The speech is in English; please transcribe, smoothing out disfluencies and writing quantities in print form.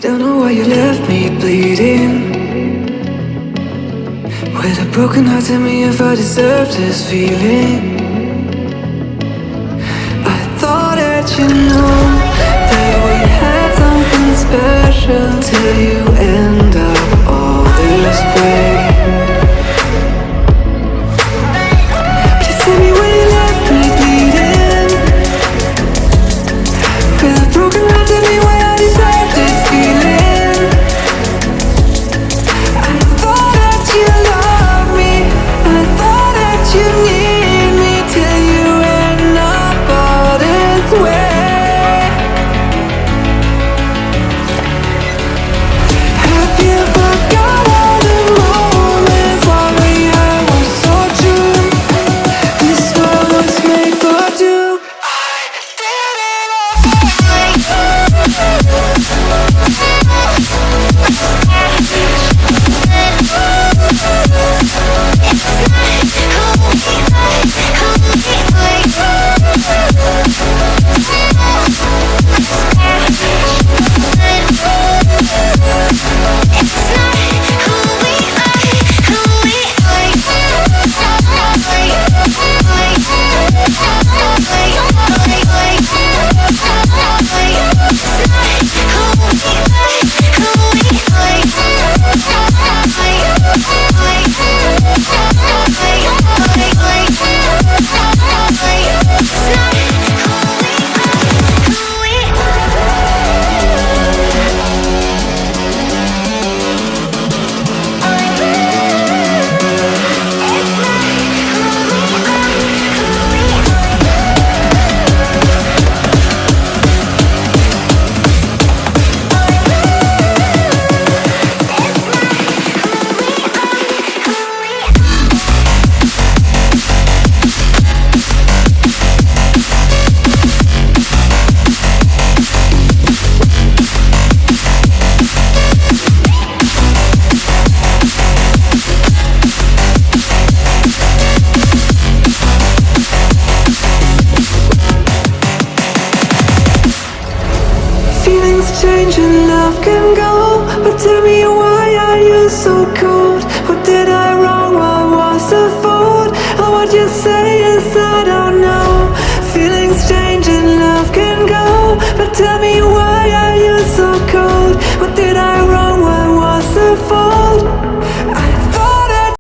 Don't know why you left me bleeding. With a broken heart, tell me if I deserve this feeling. I thought that you know that we had something special till you end up all this way. Please tell me why you left me bleeding. With a broken heart, tell me why I deserve this feeling. I thought that you loved me, I thought that you need me till you end up all this way. Have you forgot all the moments while we had was so true? This world was made for two. I did it change and love can go, but tell me why are you so cold? What did I wrong? What was the fault? Or what you say is I don't know. Feelings change and love can go, but tell me why are you so cold? What did I wrong?